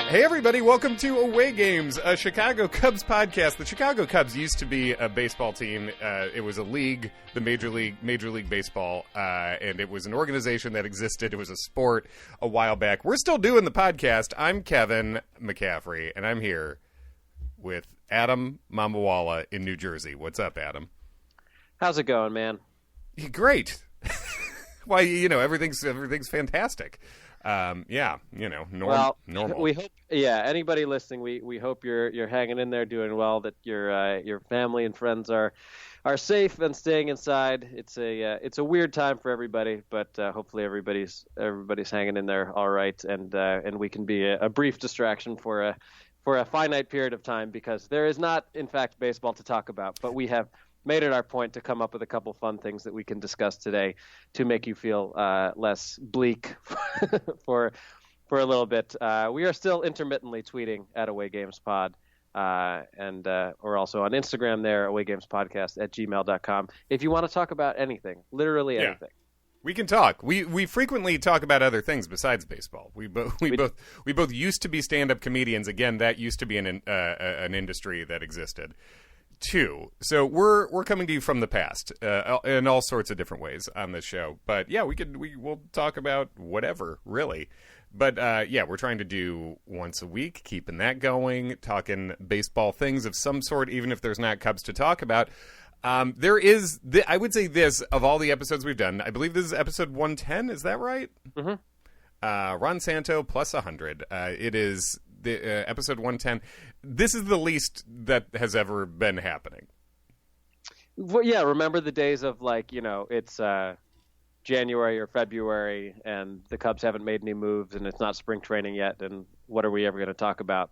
Hey everybody, welcome to Away Games, a Chicago Cubs podcast. The Chicago Cubs used to be a baseball team. It was a league, the Major League Baseball, and it was an organization that existed. It was a sport a while back. We're still doing the podcast. I'm Kevin McCaffrey, and I'm here with Adam Mamawala in New Jersey. What's up, Adam? How's it going, man? Great. Why, everything's fantastic. Normal. We hope, anybody listening, we hope you're hanging in there, doing well, that your family and friends are safe and staying inside. It's a weird time for everybody, but hopefully everybody's hanging in there all right, and we can be a brief distraction for a finite period of time, because there is not, in fact, baseball to talk about, but we have made it our point to come up with a couple fun things that we can discuss today to make you feel less bleak for a little bit. We are still intermittently tweeting at Away Games Pod, and we're also on Instagram there, awaygamespodcast@gmail.com. If you want to talk about anything, literally anything. We can talk. We frequently talk about other things besides baseball. We both used to be stand-up comedians. Again, that used to be an industry that existed. Too. So we're coming to you from the past in all sorts of different ways on this show. But yeah, we'll talk about whatever, really. But we're trying to do once a week, keeping that going, talking baseball things of some sort, even if there's not Cubs to talk about. There is, I would say this, of all the episodes we've done, I believe this is episode 110, is that right? Mm-hmm. Ron Santo plus 100. It is the episode 110. This is the least that has ever been happening. Well, yeah, remember the days of it's January or February and the Cubs haven't made any moves and it's not spring training yet, and what are we ever going to talk about?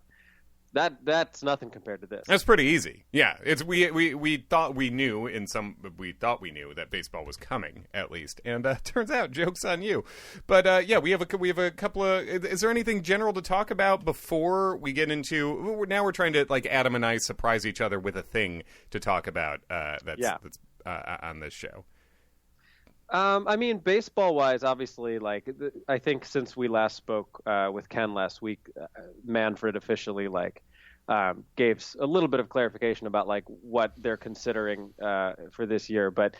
That's nothing compared to this. That's pretty easy. Yeah, it's we thought we knew that baseball was coming, at least, and turns out joke's on you. But we have a couple of. Is there anything general to talk about before we get into? Now we're trying to, like, Adam and I surprise each other with a thing to talk about. That's on this show. Baseball-wise, obviously, I think since we last spoke with Ken last week, Manfred officially gave a little bit of clarification about what they're considering for this year. But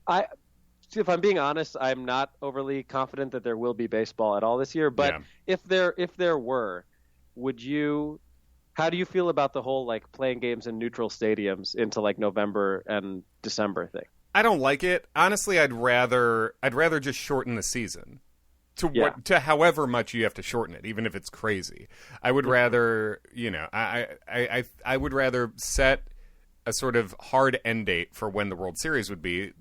if I'm being honest, I'm not overly confident that there will be baseball at all this year. But if there were, how do you feel about the whole playing games in neutral stadiums into November and December thing? I don't like it. Honestly, I'd rather just shorten the season to however much you have to shorten it, even if it's crazy. I would rather, I would rather set a sort of hard end date for when the World Series would be,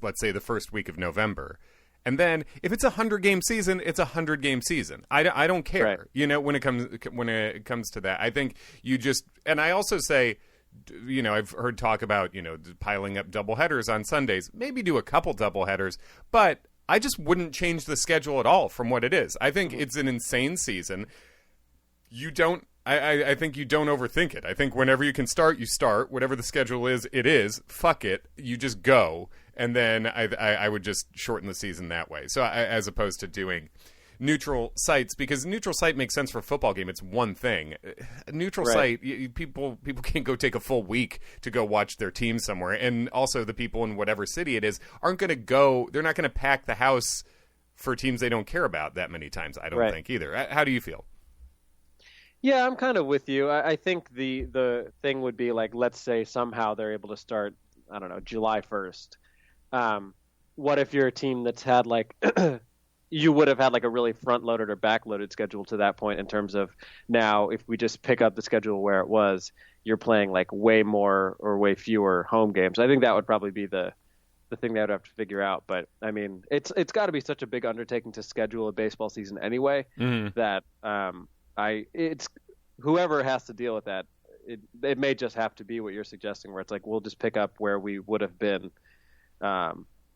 let's say the first week of November. And then if it's a 100-game season, it's a 100-game season. I don't care. Right. When it comes to that. I think you just, and I also say, I've heard talk about, piling up doubleheaders on Sundays. Maybe do a couple doubleheaders, but I just wouldn't change the schedule at all from what it is. I think it's an insane season. I think you don't overthink it. I think whenever you can start, you start. Whatever the schedule is, it is. Fuck it. You just go. And then I would just shorten the season that way. So as opposed to doing neutral sites, because neutral site makes sense for a football game. It's one thing. A neutral site, people can't go take a full week to go watch their team somewhere, and also the people in whatever city it is aren't going to go. They're not going to pack the house for teams they don't care about that many times. I don't think either. How do you feel? Yeah, I'm kind of with you. I think the thing would be let's say somehow they're able to start, I don't know, July 1st. What if you're a team that's had you would have had a really front-loaded or back-loaded schedule to that point, in terms of now if we just pick up the schedule where it was, you're playing way more or way fewer home games. I think that would probably be the thing they would have to figure out. But I mean, it's got to be such a big undertaking to schedule a baseball season anyway, that it's whoever has to deal with that. It may just have to be what you're suggesting, where it's we'll just pick up where we would have been.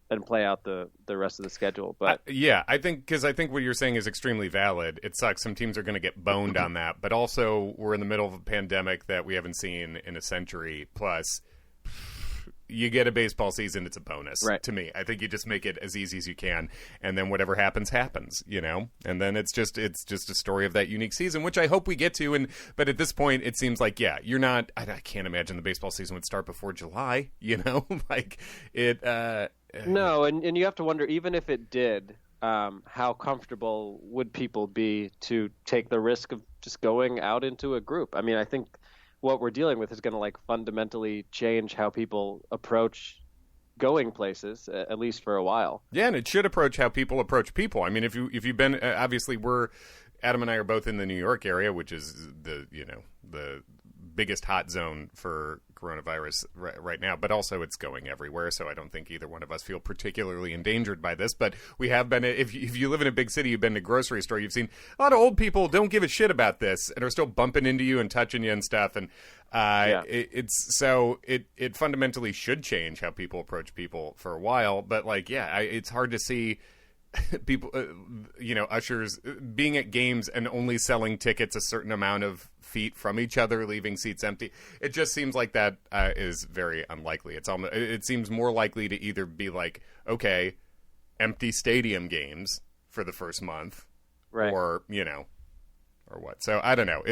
And play out the rest of the schedule. But I think what you're saying is extremely valid. It sucks. Some teams are going to get boned on that, but also we're in the middle of a pandemic that we haven't seen in a century. Plus, you get a baseball season, it's a bonus Right. to me. I think you just make it as easy as you can, and then whatever happens, happens, and then it's just a story of that unique season, which I hope we get to. But at this point, it seems like, you're not, I can't imagine the baseball season would start before July, like it, No, and you have to wonder, even if it did, how comfortable would people be to take the risk of just going out into a group? I mean, I think what we're dealing with is going to like fundamentally change how people approach going places, at least for a while. Yeah, and it should approach how people approach people. I mean, if you've been, obviously Adam and I are both in the New York area, which is the biggest hot zone for coronavirus right now, but also it's going everywhere, so I don't think either one of us feel particularly endangered by this. But we have been, if you live in a big city, you've been to a grocery store, you've seen a lot of old people don't give a shit about this and are still bumping into you and touching you and stuff, and it fundamentally should change how people approach people for a while. But it's hard to see people, ushers being at games and only selling tickets a certain amount of feet from each other, leaving seats empty. It just seems like that is very unlikely. It seems more likely to either be like, okay, empty stadium games for the first month, right, or or what. So I don't know.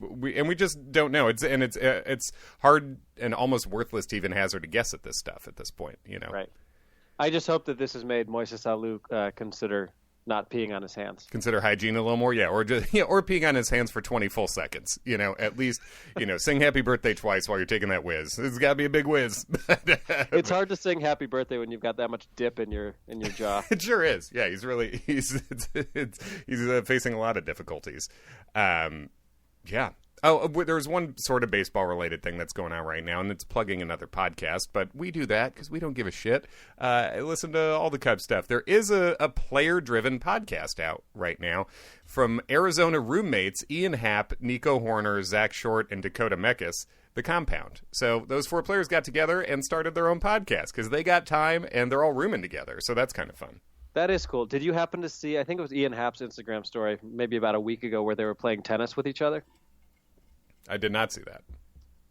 We just don't know. It's hard and almost worthless to even hazard a guess at this stuff at this point. Right. I just hope that this has made Moises Alou consider not peeing on his hands. Consider hygiene a little more, or just or peeing on his hands for 20 full seconds. At least sing "Happy Birthday" twice while you're taking that whiz. It's got to be a big whiz. It's hard to sing "Happy Birthday" when you've got that much dip in your jaw. It sure is. Yeah, he's facing a lot of difficulties. Yeah. Oh, there's one sort of baseball-related thing that's going on right now, and it's plugging another podcast, but we do that because we don't give a shit. Listen to all the Cubs stuff. There is a player-driven podcast out right now from Arizona roommates Ian Happ, Nico Horner, Zach Short, and Dakota Meckes, The Compound. So those 4 players got together and started their own podcast because they got time, and they're all rooming together, so that's kind of fun. That is cool. Did you happen to see, I think it was Ian Happ's Instagram story maybe about a week ago, where they were playing tennis with each other? I did not see that.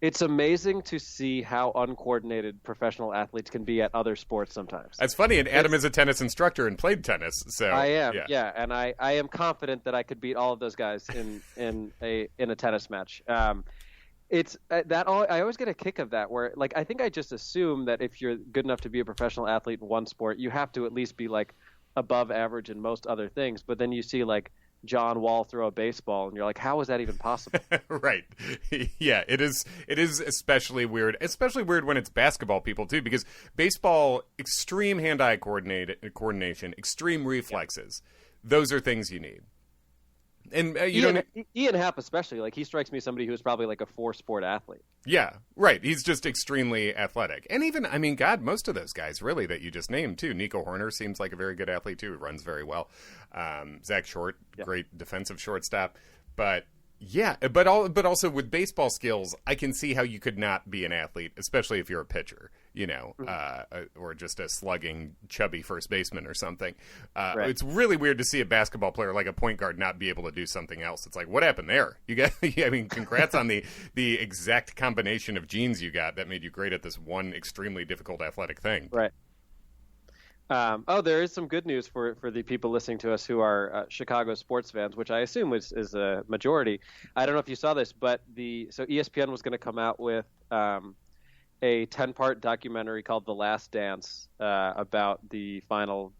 It's amazing to see how uncoordinated professional athletes can be at other sports sometimes. That's funny, and Adam is a tennis instructor and played tennis, so I am, and I am confident that I could beat all of those guys in a tennis match. It's that I always get a kick of that, where I think I just assume that if you're good enough to be a professional athlete in one sport, you have to at least be above average in most other things. But then you see John Wall throw a baseball, and you're like, how is that even possible? Right. Yeah, it is especially weird when it's basketball people too, because baseball, extreme hand-eye coordination, extreme reflexes. Those are things you need. And Ian Happ especially, he strikes me as somebody who's probably a 4-sport athlete. Yeah, right. He's just extremely athletic. And even, God, most of those guys really that you just named too. Nico Horner seems like a very good athlete too. He runs very well. Zach Short, great defensive shortstop. But yeah, but also with baseball skills, I can see how you could not be an athlete, especially if you're a pitcher, or just a slugging, chubby first baseman or something. Right. It's really weird to see a basketball player like a point guard not be able to do something else. It's like, what happened there? You got, congrats on the exact combination of genes you got that made you great at this one extremely difficult athletic thing. Right. There is some good news for the people listening to us who are Chicago sports fans, which I assume is a majority. I don't know if you saw this, but so ESPN was going to come out with a 10-part documentary called The Last Dance about the final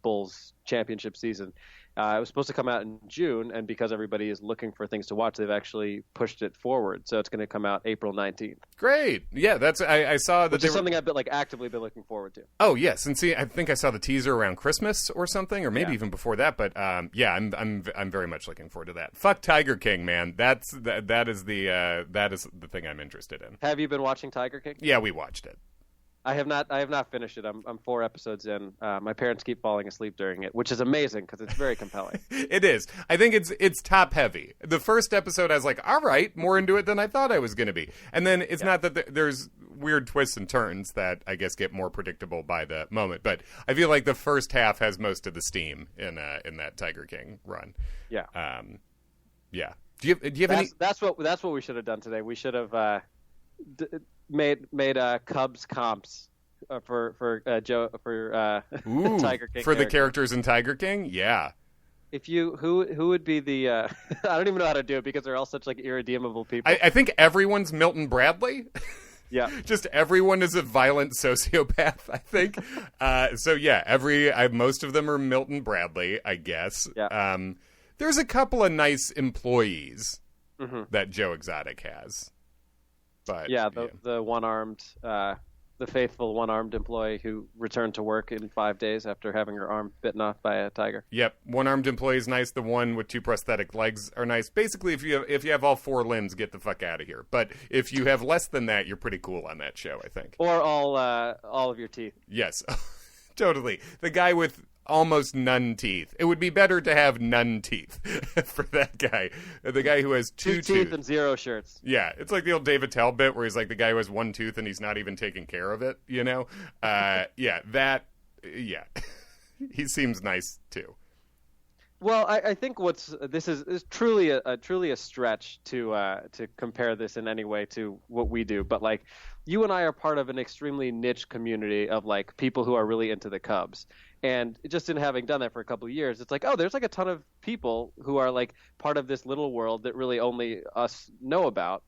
Bulls championship season. It was supposed to come out in June, and because everybody is looking for things to watch, they've actually pushed it forward. So it's going to come out April 19th. Great. Yeah, that's I saw that. Which is something I've been actively been looking forward to. Oh yes, and see, I think I saw the teaser around Christmas or something, or maybe even before that. But I'm very much looking forward to that. Fuck Tiger King, man. That is the thing I'm interested in. Have you been watching Tiger King? Yeah, we watched it. I have not finished it. I'm 4 episodes in. My parents keep falling asleep during it, which is amazing because it's very compelling. It is. I think it's top heavy. The first episode, I was like, all right, more into it than I thought I was going to be. And then it's not that there's weird twists and turns that I guess get more predictable by the moment. But I feel like the first half has most of the steam in that Tiger King run. Yeah. Yeah. Do you have any? That's what we should have done today. We should have made Cubs comps for Joe for Ooh, Tiger King for the character. characters in Tiger King. Yeah. If you who would be the I don't even know how to do it because they're all such like irredeemable people. I think everyone's Milton Bradley. Yeah. Just everyone is a violent sociopath, I think. So yeah, most of them are Milton Bradley, I guess. Yeah. There's a couple of nice employees Mm-hmm. that Joe Exotic has. But Yeah, the one-armed, the faithful one-armed employee who returned to work in 5 days after having her arm bitten off by a tiger. Yep, one-armed employee is nice. The one with 2 prosthetic legs are nice. Basically, if you have all 4 limbs, get the fuck out of here. But if you have less than that, you're pretty cool on that show, I think. Or all of your teeth. Yes, totally. The guy with almost none teeth. It would be better to have none teeth for that guy. The guy who has 2 teeth and 0 shirts. Yeah, it's like the old David Tell bit where he's like the guy who has 1 tooth and he's not even taking care of it, you know? Yeah. He seems nice too. Well, I think this is truly a stretch to compare this in any way to what we do, but like you and I are part of an extremely niche community of like people who are really into the Cubs. And just in having done that for a couple of years, it's like, oh, there's like a ton of people who are like part of this little world that really only us know about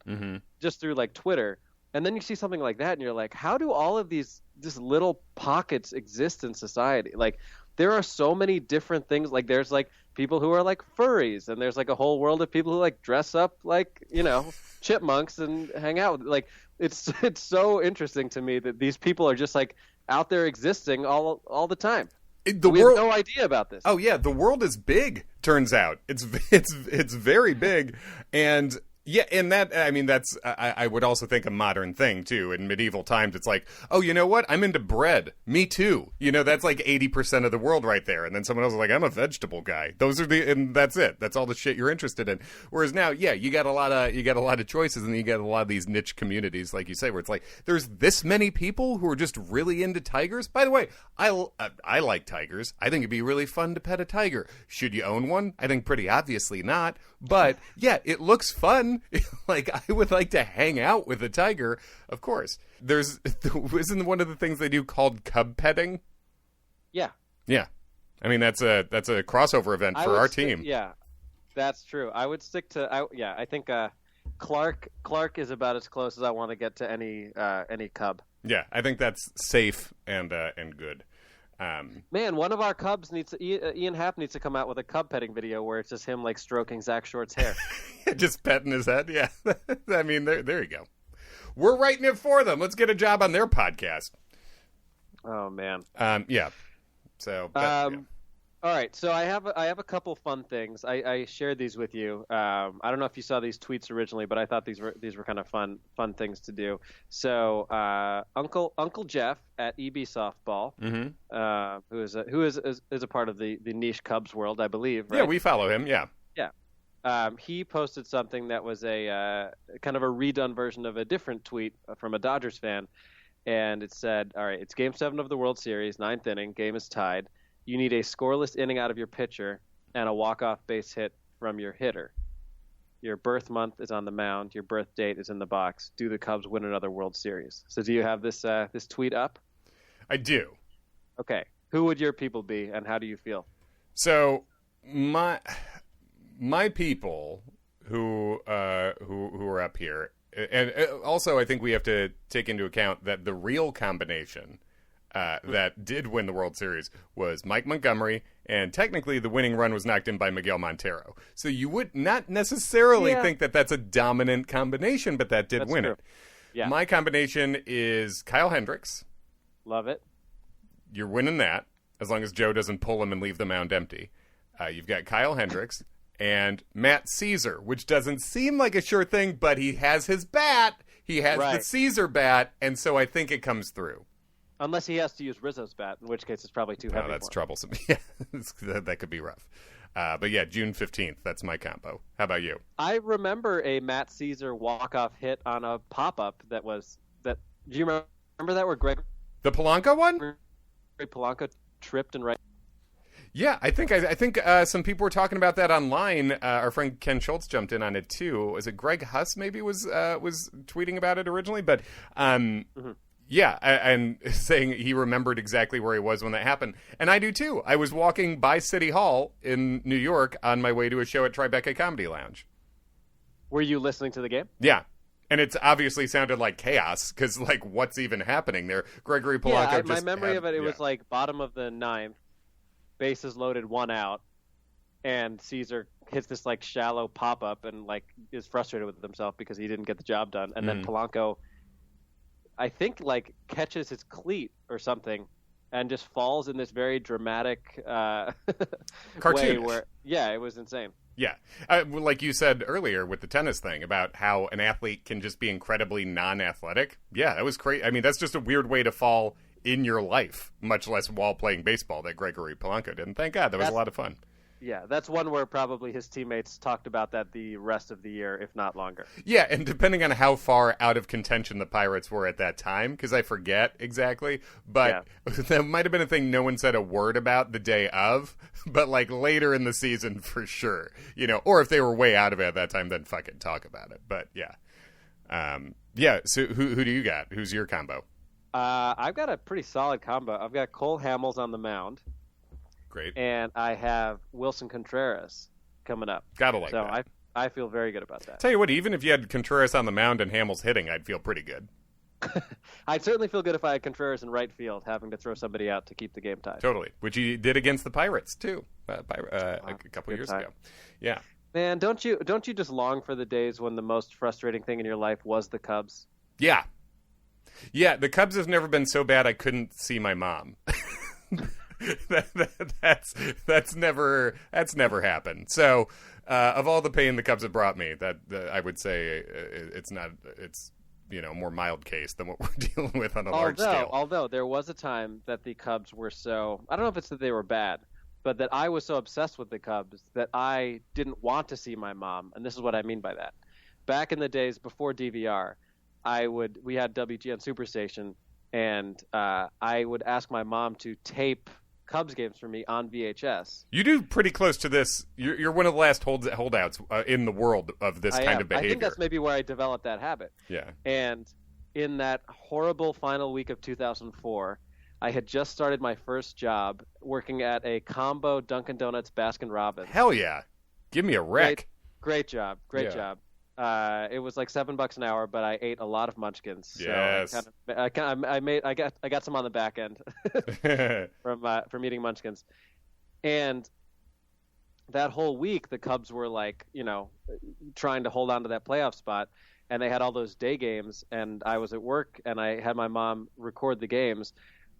just through like Twitter. And then you see something like that and you're like, how do all of these just little pockets exist in society? Like there are so many different things. Like there's like people who are like furries and there's like a whole world of people who like dress up like, you know, chipmunks and hang out. Like it's so interesting to me that these people are just like out there existing all the time. We have no idea about this. Oh yeah, the world is big. Turns out it's very big, and yeah, and that I mean that's I would also think a modern thing too. In medieval times, it's like, oh, you know what? I'm into bread. Me too. You know, that's like 80% of the world right there. And then someone else is like, I'm a vegetable guy. And that's it. That's all the shit you're interested in. Whereas now, yeah, you got a lot of choices, and you got a lot of these niche communities, like you say, where it's like there's this many people who are just really into tigers. By the way, I like tigers. I think it'd be really fun to pet a tiger. Should you own one? I think pretty obviously not. But yeah, it looks fun. Like I would like to hang out with a tiger, of course. Isn't one of the things they do called cub petting? Yeah. Yeah. I mean that's a crossover event for our team. Yeah, that's true. I would stick to. I think Clark is about as close as I want to get to any cub. Yeah, I think that's safe and good. Man, one of our Cubs Ian Happ needs to come out with a cub petting video where it's just him like stroking Zach Short's hair. Just petting his head. Yeah. I mean, there you go. We're writing it for them. Let's get a job on their podcast. Oh man. Yeah. So. All right. So I have a couple fun things. I shared these with you. I don't know if you saw these tweets originally, but I thought these were kind of fun things to do. So Uncle Jeff at EB Softball, who is a part of the niche Cubs world, I believe. Right? Yeah, we follow him. Yeah. Yeah. He posted something that was a kind of a redone version of a different tweet from a Dodgers fan, and it said, "All right, it's Game 7 of the World Series, 9th inning, game is tied. You need a scoreless inning out of your pitcher and a walk-off base hit from your hitter. Your birth month is on the mound. Your birth date is in the box. Do the Cubs win another World Series?" So do you have this tweet up? I do. Okay. Who would your people be, and how do you feel? So my people who are up here, and also I think we have to take into account that the real combination that did win the World Series was Mike Montgomery, and technically the winning run was knocked in by Miguel Montero. So you would not necessarily think that that's a dominant combination, but that did win it. Yeah. My combination is Kyle Hendricks. Love it. You're winning that, as long as Joe doesn't pull him and leave the mound empty. You've got Kyle Hendricks and Matt Caesar, which doesn't seem like a sure thing, but he has his bat. He has the Caesar bat, and so I think it comes through. Unless he has to use Rizzo's bat, in which case it's probably too heavy. Oh, that's for him. troublesome. Yeah, that could be rough. But yeah, June 15th, that's my combo. How about you? I remember a Matt Caesar walk-off hit on a pop-up that. Do you remember that where Greg The Polanco one? Polanco tripped and right? Yeah, I think some people were talking about that online. Our friend Ken Schultz jumped in on it too. Was it Greg Huss? Maybe was tweeting about it originally, but yeah, and saying he remembered exactly where he was when that happened, and I do too. I was walking by City Hall in New York on my way to a show at Tribeca Comedy Lounge. Were you listening to the game? Yeah. And it's obviously sounded like chaos because, like, what's even happening there? Gregory Polanco. My memory of it was like bottom of the ninth. Bases loaded, 1 out, and Caesar hits this like shallow pop up and like is frustrated with himself because he didn't get the job done. And then Polanco, I think, like catches his cleat or something, and just falls in this very dramatic way. Where it was insane. Yeah, like you said earlier with the tennis thing about how an athlete can just be incredibly non-athletic. Yeah, that was crazy. I mean, that's just a weird way to fall in your life, much less while playing baseball, that Gregory Polanco did. And thank God, that was a lot of fun. Yeah, that's one where probably his teammates talked about that the rest of the year, if not longer. Yeah, and depending on how far out of contention the Pirates were at that time, because I forget exactly, but that might have been a thing no one said a word about the day of, but like later in the season for sure, you know, or if they were way out of it at that time, then fucking talk about it. But yeah. So who do you got? Who's your combo? I've got a pretty solid combo. I've got Cole Hamels on the mound. Great. And I have Wilson Contreras coming up. Gotta like that. So I feel very good about that. Tell you what, even if you had Contreras on the mound and Hamels hitting, I'd feel pretty good. I'd certainly feel good if I had Contreras in right field, having to throw somebody out to keep the game tied. Totally. Which you did against the Pirates, too, a couple years ago. Yeah. Man, don't you just long for the days when the most frustrating thing in your life was the Cubs? Yeah. Yeah, the Cubs have never been so bad I couldn't see my mom. That's never happened. So, of all the pain the Cubs have brought me, that I would say it's more mild case than what we're dealing with on a large scale. Although there was a time that the Cubs were so, I don't know if it's that they were bad, but that I was so obsessed with the Cubs that I didn't want to see my mom, and this is what I mean by that. Back in the days before DVR, we had WGN Superstation, and I would ask my mom to tape Cubs games for me on VHS. You do pretty close to this. You're one of the last holdouts in the world of this kind of behavior. I think that's maybe where I developed that habit. Yeah. And in that horrible final week of 2004, I had just started my first job working at a combo Dunkin' Donuts Baskin Robbins. Hell yeah. Give me a rec. Great job. Great job. It was like $7 an hour, but I ate a lot of munchkins. Yes. So I got some on the back end from eating munchkins. And that whole week, the Cubs were like, trying to hold on to that playoff spot, and they had all those day games. And I was at work, and I had my mom record the games,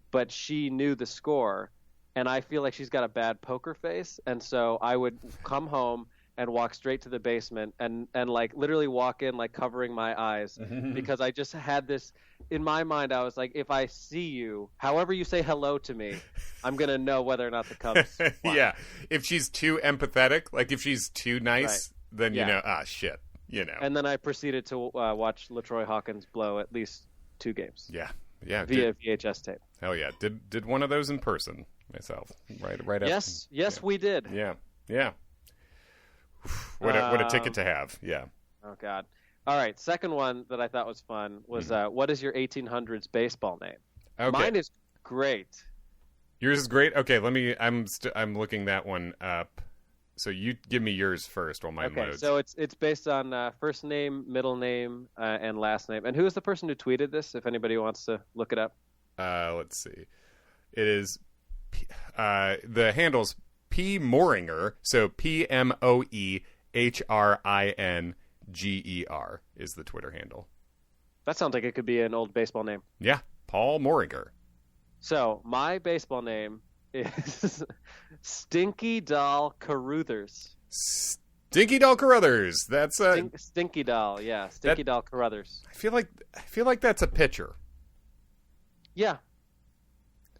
but she knew the score, and I feel like she's got a bad poker face, and so I would come home and walk straight to the basement and like literally walk in like covering my eyes because I just had this in my mind. I was like, if I see you, however you say hello to me, I'm going to know whether or not the Cubs won. Yeah. If she's too empathetic, like if she's too nice, then shit, And then I proceeded to watch LaTroy Hawkins blow at least 2 games. Yeah. Yeah. Via VHS tape. Hell yeah. Did one of those in person myself. Right. Yes, we did. Yeah. Yeah. What a ticket to have. Yeah. Oh, God. All right. Second one that I thought was fun was what is your 1800s baseball name? Okay. Mine is great. Yours is great? Okay, I'm looking that one up. So you give me yours first while mine loads. So it's based on first name, middle name, and last name. And who is the person who tweeted this, if anybody wants to look it up? Let's see. It is the handle's P. Moringer, so PMOEHRINGER is the Twitter handle. That sounds like it could be an old baseball name. Yeah, Paul Moringer. So my baseball name is Stinky Doll Carruthers. Stinky Doll Carruthers. That's Stinky Doll. Yeah, Stinky Doll Carruthers. I feel like that's a pitcher. Yeah.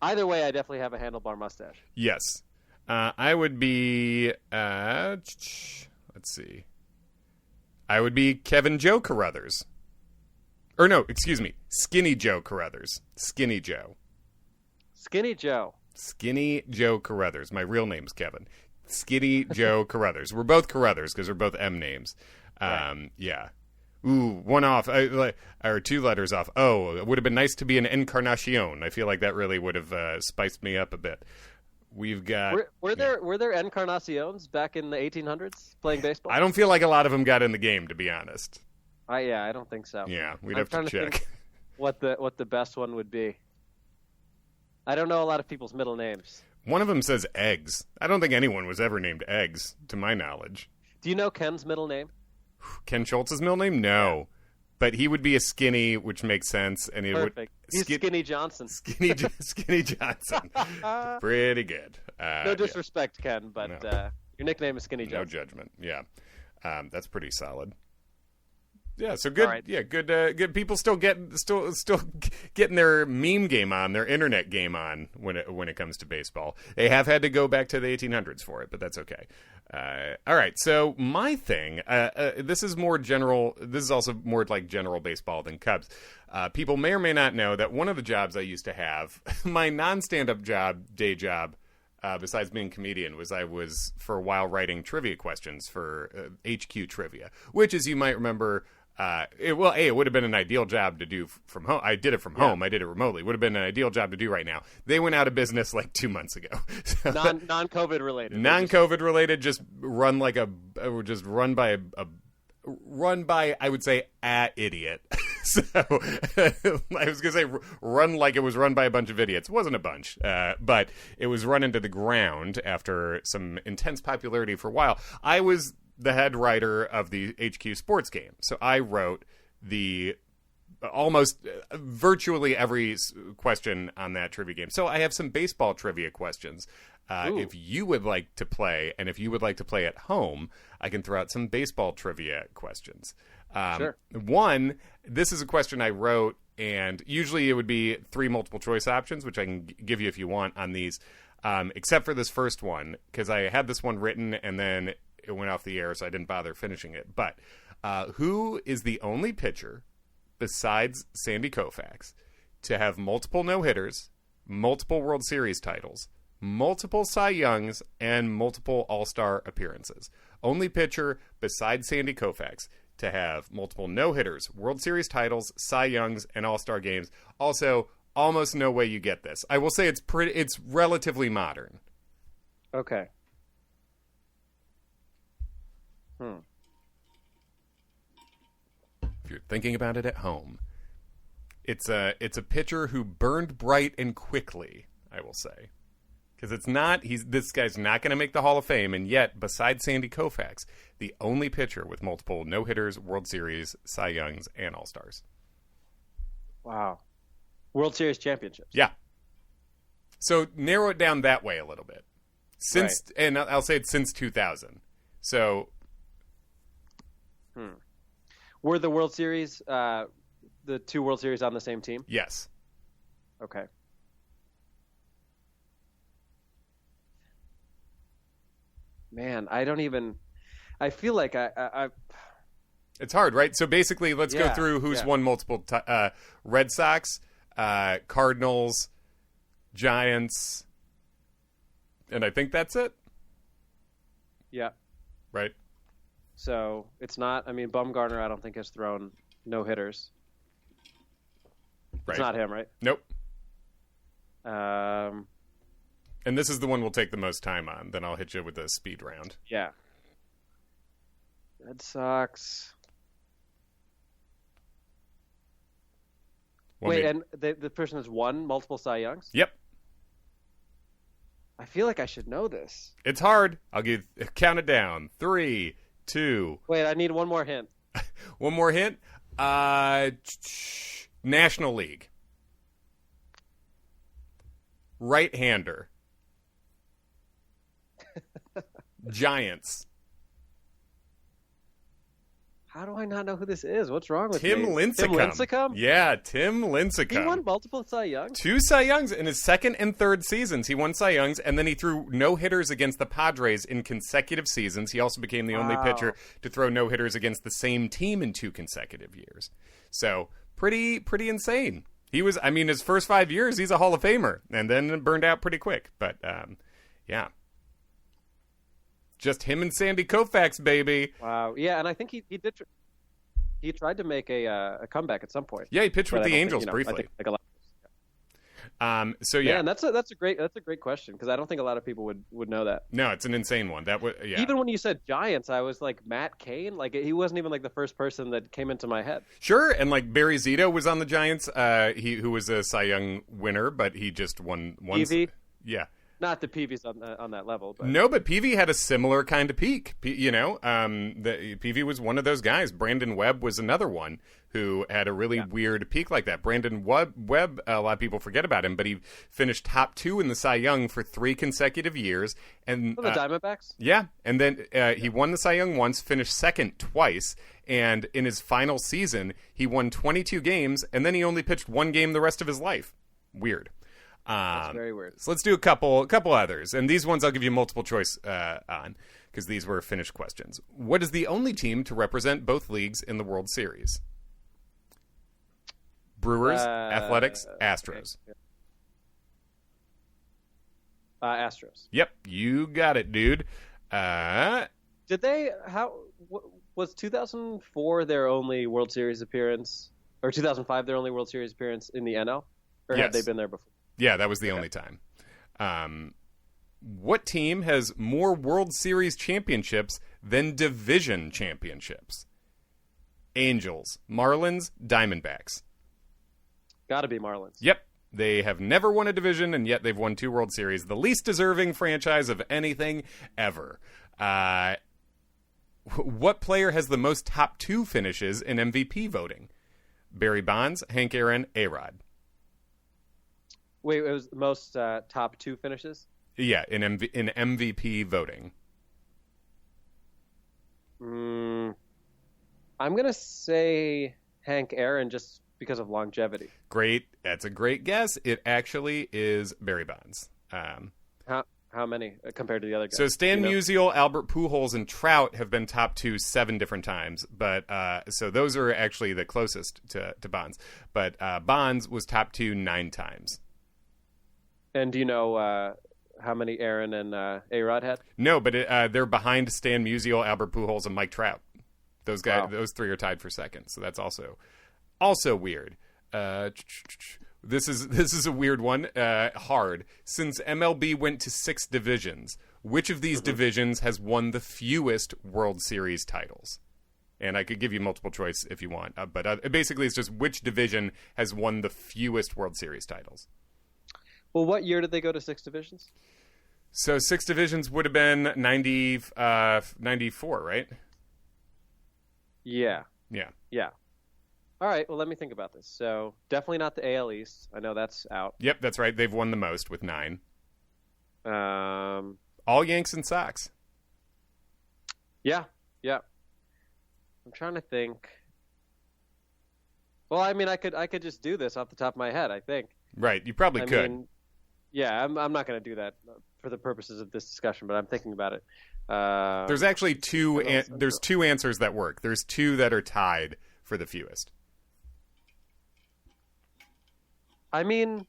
Either way, I definitely have a handlebar mustache. Yes. I would be, let's see. I would be Kevin Joe Carruthers. Or no, excuse me, Skinny Joe Carruthers. Skinny Joe. Skinny Joe. Skinny Joe Carruthers. My real name's Kevin. Skinny Joe Carruthers. We're both Carruthers because we're both M names. Right. Yeah. Ooh, one off, or 2 letters off. Oh, it would have been nice to be an Encarnacion. I feel like that really would have spiced me up a bit. We've got. Were there Encarnaciones back in the 1800s playing baseball? I don't feel like a lot of them got in the game, to be honest. I don't think so. Yeah, we'd I'm have to trying check. think what the best one would be. I don't know a lot of people's middle names. One of them says Eggs. I don't think anyone was ever named Eggs, to my knowledge. Do you know Ken's middle name? Ken Schultz's middle name? No. But he would be a Skinny, which makes sense. And he Perfect. He's Skinny Johnson. Skinny Johnson. Pretty good. No disrespect, Ken, but No. your nickname is Skinny No Johnson. judgment. Yeah. That's pretty solid. Yeah, so good. Right. Yeah, good. People still getting their meme game on, their internet game on when it comes to baseball. They have had to go back to the 1800s for it, but that's okay. All right, so my thing. This is more general. This is also more like general baseball than Cubs. People may or may not know that one of the jobs I used to have, my non-stand-up day job, besides being a comedian, I was for a while writing trivia questions for HQ Trivia, which, as you might remember. It would have been an ideal job to do from home. I did it from home. I did it remotely. It would have been an ideal job to do right now. They went out of business like 2 months ago. So, Non-COVID related. Non-COVID related, just run by I would say idiot. So I was gonna say run like it was run by a bunch of idiots. It wasn't a bunch, but it was run into the ground after some intense popularity for a while. I was the head writer of the HQ Sports Game. So I wrote the almost virtually every question on that trivia game. So I have some baseball trivia questions. If you would like to play, and if you would like to play at home, I can throw out some baseball trivia questions. Sure. One, this is a question I wrote, and usually it would be 3 multiple choice options, which I can give you if you want on these, except for this first one, because I had this one written and then it went off the air, so I didn't bother finishing it. But who is the only pitcher besides Sandy Koufax to have multiple no-hitters, multiple World Series titles, multiple Cy Youngs, and multiple All-Star appearances? Only pitcher besides Sandy Koufax to have multiple no-hitters, World Series titles, Cy Youngs, and All-Star games. Also, almost no way you get this. I will say it's relatively modern. Okay. If you're thinking about it at home, it's a pitcher who burned bright and quickly, I will say. Because this guy's not going to make the Hall of Fame, and yet, besides Sandy Koufax, the only pitcher with multiple no-hitters, World Series, Cy Youngs, and All-Stars. Wow. World Series championships. Yeah. So narrow it down that way a little bit. And I'll say it's since 2000. So... Were the World Series, the 2 World Series on the same team? Yes. Okay. Man, I feel like I It's hard, right? So basically, let's go through who's won multiple Red Sox, Cardinals, Giants, and I think that's it. Yeah. Right? So it's not. I mean, Bumgarner, I don't think has thrown no hitters. Right. It's not him, right? Nope. Um. And this is the one we'll take the most time on. Then I'll hit you with a speed round. Yeah. Red Sox. Wait, and the person has won multiple Cy Youngs? Yep. I feel like I should know this. It's hard. I'll count it down. 3, 2. Wait, I need one more hint. One more hint. National League. Right-hander. Giants. How do I not know who this is? What's wrong with Tim me? Lincecum. Tim Lincecum? Yeah, Tim Lincecum. He won multiple Cy Youngs? 2 Cy Youngs in his second and third seasons. He won Cy Youngs, and then he threw no-hitters against the Padres in consecutive seasons. He also became the only pitcher to throw no-hitters against the same team in 2 consecutive years. So, pretty insane. He was, I mean, his first 5 years, he's a Hall of Famer, and then burned out pretty quick. But, yeah. Just him and Sandy Koufax, baby. Wow. Yeah, and I think he did. He tried to make a comeback at some point. Yeah, he pitched with the Angels briefly. I think, like a lot. So yeah, and that's a great question because I don't think a lot of people would know that. No, it's an insane one. Even when you said Giants, I was like Matt Cain. Like he wasn't even like the first person that came into my head. Sure, and like Barry Zito was on the Giants. Who was a Cy Young winner, but he just won once. Peavy? Yeah. Not that Peavy's on that level, but no, but Peavy had a similar kind of peak. Peavy was one of those guys. Brandon Webb was another one who had a really weird peak like that. Brandon Webb, a lot of people forget about him, but he finished top 2 in the Cy Young for 3 consecutive years. And the Diamondbacks? Yeah, and then he won the Cy Young once, finished second twice, and in his final season, he won 22 games, and then he only pitched 1 game the rest of his life. Weird. That's very weird. So let's do a couple others, and these ones I'll give you multiple choice on because these were finished questions. What is the only team to represent both leagues in the World Series? Brewers, Athletics, Astros. Okay. Astros. Yep, you got it, dude. Did they? Was 2004 their only World Series appearance, or 2005 their only World Series appearance in the NL, or had they been there before? Yeah, that was the only time. What team has more World Series championships than division championships? Angels, Marlins, Diamondbacks. Got to be Marlins. Yep. They have never won a division, and yet they've won 2 World Series. The least deserving franchise of anything ever. What player has the most top 2 finishes in MVP voting? Barry Bonds, Hank Aaron, A-Rod. Wait, it was the most top 2 finishes? Yeah, in MVP voting. I'm going to say Hank Aaron just because of longevity. Great. That's a great guess. It actually is Barry Bonds. How many compared to the other guys? So Stan Musial, Albert Pujols, and Trout have been top 2 7 different times. But so those are actually the closest to Bonds. But Bonds was top 2 9 times. And do you know how many Aaron and A-Rod had? No, but they're behind Stan Musial, Albert Pujols, and Mike Trout. Those guys, those 3 are tied for second. So that's also weird. This is a weird one. Hard. Since MLB went to 6 divisions, which of these divisions has won the fewest World Series titles? And I could give you multiple choice if you want, but basically it's just which division has won the fewest World Series titles. Well, what year did they go to 6 divisions? So 6 divisions would have been 94, right? Yeah. Yeah. All right, well, let me think about this. So definitely not the AL East. I know that's out. Yep, that's right. They've won the most with 9. All Yanks and Sox. Yeah. I'm trying to think. Well, I mean, I could just do this off the top of my head, I think. Right, you probably could. Mean, yeah, I'm not going to do that for the purposes of this discussion, but I'm thinking about it. There's actually 2 there's 2 answers that work. There's 2 that are tied for the fewest. I mean,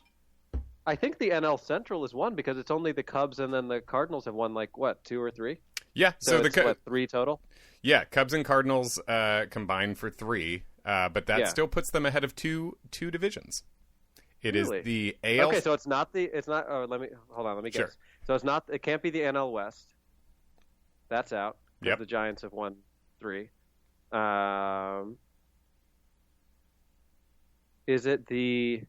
I think the NL Central is 1 because it's only the Cubs and then the Cardinals have won 2 or 3. Yeah, so it's 3 total. Yeah, Cubs and Cardinals combined for 3, but that still puts them ahead of two divisions. It really? Is the AL. Okay, so it's not. Oh, let me guess. Sure. So it's not. It can't be the NL West. That's out. Yep. The Giants have won 3. Is it the?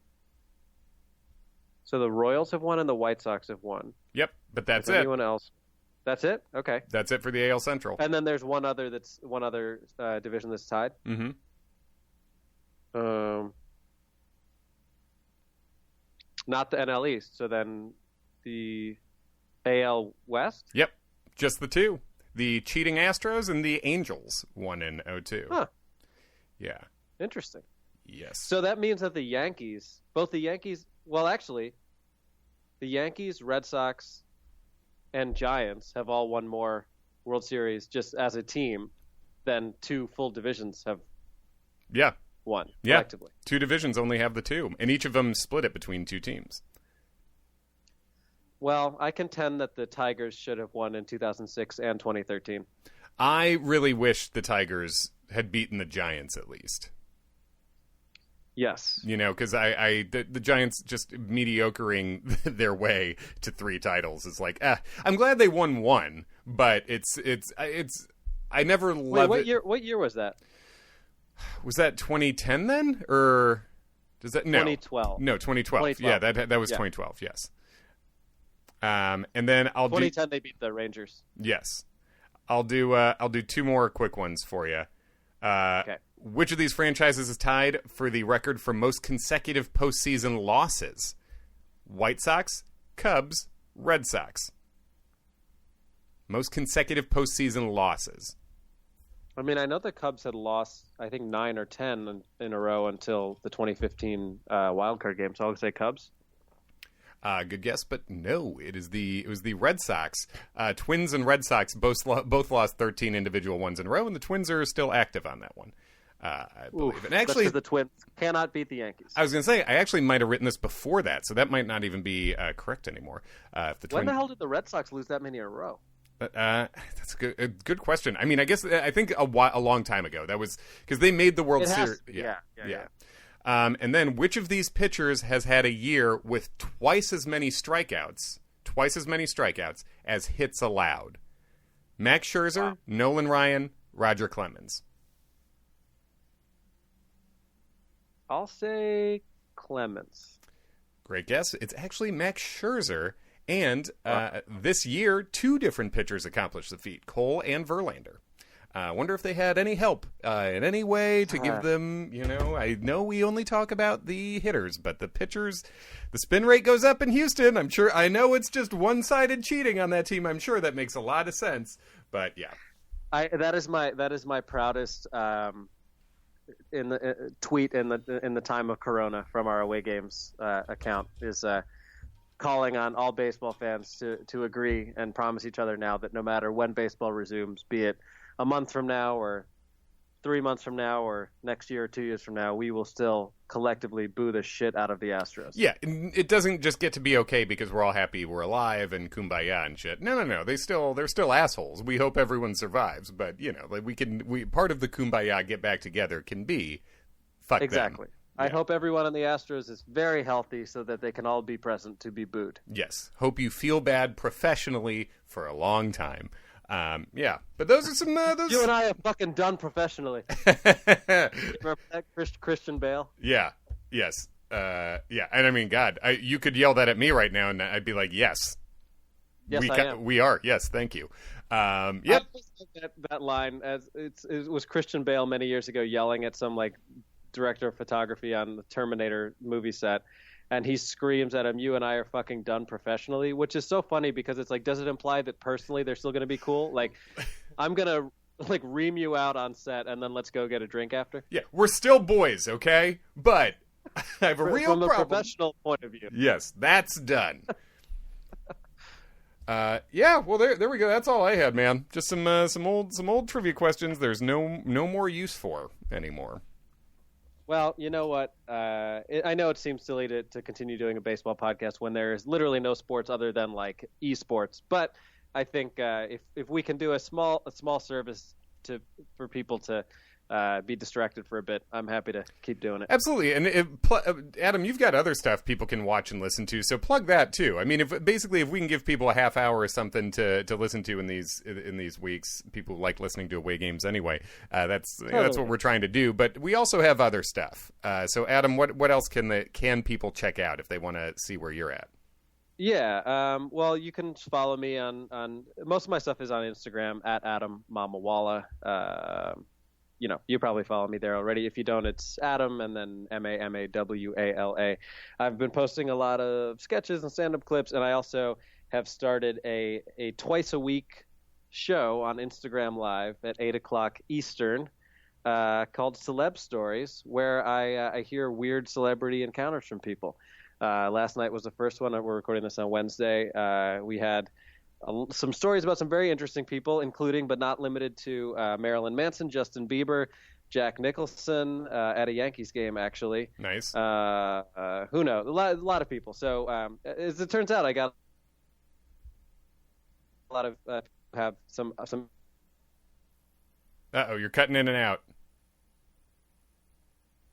So the Royals have won and the White Sox have won. Yep, but that's it. Anyone else? That's it. Okay. That's it for the AL Central. And then there's one other division that's tied. Mm-hmm. Not the NL East. So then the AL West? Yep. Just the 2. The cheating Astros and the Angels won in 2002. Huh. Yeah. Interesting. Yes. So that means that the Yankees, actually, the Yankees, Red Sox, and Giants have all won more World Series just as a team than 2 full divisions have. Yeah. won Yeah, collectively. 2 divisions only have the 2, and each of them split it between 2 teams. Well, I contend that the Tigers should have won in 2006 and 2013. I really wish the Tigers had beaten the Giants at least. Yes. Because the Giants just mediocring their way to 3 titles is like, I'm glad they won 1, but it's I never loved it. What year was that? Was that 2010 then, or does that 2012? No, 2012. Yeah, that was 2012. Yes. And then 2010 they beat the Rangers. Yes, I'll do 2 more quick ones for you. Okay. Which of these franchises is tied for the record for most consecutive postseason losses? White Sox, Cubs, Red Sox. Most consecutive postseason losses. I mean, I know the Cubs had lost, I think, 9 or 10 in a row until the 2015 wildcard game. So I'll say Cubs. Good guess, but no. It was the Red Sox. Twins and Red Sox both lost 13 individual ones in a row, and the Twins are still active on that one. I believe. Oof, and actually, the Twins cannot beat the Yankees. I was going to say, I actually might have written this before that, so that might not even be correct anymore. When the hell did the Red Sox lose that many in a row? That's a good question. I mean, I think a long time ago. That was because they made the World Series. Yeah. And then, which of these pitchers has had a year with twice as many strikeouts as hits allowed? Max Scherzer, Nolan Ryan, Roger Clemens. I'll say Clemens. Great guess. It's actually Max Scherzer. And this year, 2 different pitchers accomplished the feat, Cole and Verlander. I wonder if they had any help in any way to give them, I know we only talk about the hitters, but the pitchers, the spin rate goes up in Houston. I know it's just one-sided cheating on that team. I'm sure that makes a lot of sense, but yeah. That is my proudest tweet in the time of Corona from our away games account is calling on all baseball fans to agree and promise each other now that no matter when baseball resumes, be it a month from now or 3 months from now or next year or 2 years from now, we will still collectively boo the shit out of the Astros. Yeah, it doesn't just get to be okay because we're all happy we're alive and kumbaya and shit. No. They're still assholes. We hope everyone survives, but part of the kumbaya get back together can be fuck exactly. them. I hope everyone on the Astros is very healthy so that they can all be present to be booed. Yes. Hope you feel bad professionally for a long time. But those are some... You and I are fucking done professionally. Christian Bale? Yeah. Yes. And I mean, God, you could yell that at me right now and I'd be like, yes. Yes, I am. We are. Yes, thank you. Yep. I that line, as it was Christian Bale many years ago yelling at some, director of photography on the Terminator movie set, and he screams at him, "You and I are fucking done professionally," which is so funny because it's like, does it imply that personally they're still going to be cool? Like, I'm going to ream you out on set and then let's go get a drink after? Yeah, we're still boys, okay? But I have a real problem. From a professional point of view. Yes, that's done. Well, there we go. That's all I had, man. Just some old trivia questions there's no more use for anymore. Well, you know what? I know it seems silly to continue doing a baseball podcast when there is literally no sports other than esports. But I think if we can do a small service for people to be distracted for a bit, I'm happy to keep doing it. Absolutely. And Adam, you've got other stuff people can watch and listen to, so plug that too. I mean, if we can give people a half hour or something to listen to in these weeks, people like listening to away games anyway. That's what we're trying to do. But we also have other stuff. So Adam, what else can people check out if they want to see where you're at? Yeah, well, you can follow me on most of my stuff is on Instagram at Adam Mamawala. You probably follow me there already. If you don't, it's Adam and then Mamawala. I've been posting a lot of sketches and stand-up clips, and I also have started a twice a week show on Instagram Live at 8 o'clock Eastern called Celeb Stories, where I hear weird celebrity encounters from people. Last night was the first one. We're recording this on Wednesday. We had some stories about some very interesting people, including but not limited to Marilyn Manson, Justin Bieber, Jack Nicholson at a Yankees game, actually. Nice. Who knows? A lot of people. So as it turns out, I got a lot of have some. Uh-oh, you're cutting in and out.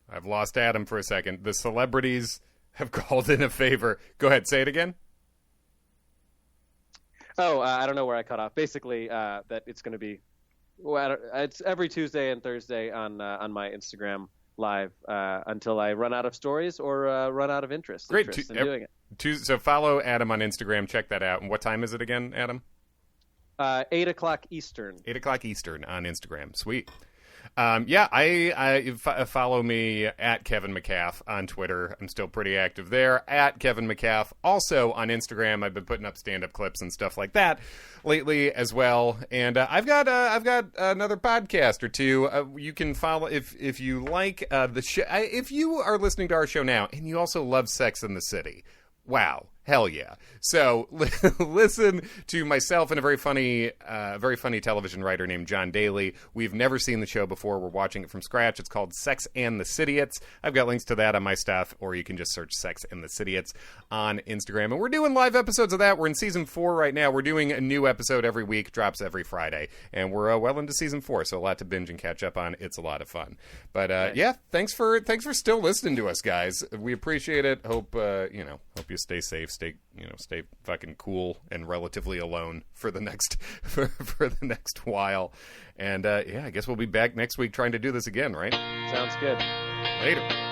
I've lost Adam for a second. The celebrities have called in a favor. Go ahead, say it again. Oh, I don't know where I cut off. Basically, that it's going to be. Well, it's every Tuesday and Thursday on my Instagram live until I run out of stories or run out of interest. Great, in doing it. So follow Adam on Instagram. Check that out. And what time is it again, Adam? 8 o'clock Eastern. 8 o'clock Eastern on Instagram. Sweet. I follow me at Kevin McCaff on Twitter. I'm still pretty active there. At Kevin McCaff. Also on Instagram, I've been putting up stand-up clips and stuff like that lately as well. And I've got another podcast or two. You can follow if you like the show. If you are listening to our show now and you also love Sex and the City. Wow. Hell yeah. So listen to myself and a very funny television writer named John Daly. We've never seen the show before. We're watching it from scratch. It's called Sex and the Cityots. I've got links to that on my stuff, or you can just search Sex and the Cityots on Instagram. And we're doing live episodes of that. We're in season 4 right now. We're doing a new episode every week, drops every Friday. And we're well into season 4, so a lot to binge and catch up on. It's a lot of fun. But yeah, thanks for still listening to us, guys. We appreciate it. Hope you stay safe. Stay fucking cool and relatively alone for the next for the next while. And I guess we'll be back next week trying to do this again, right? Sounds good. Later.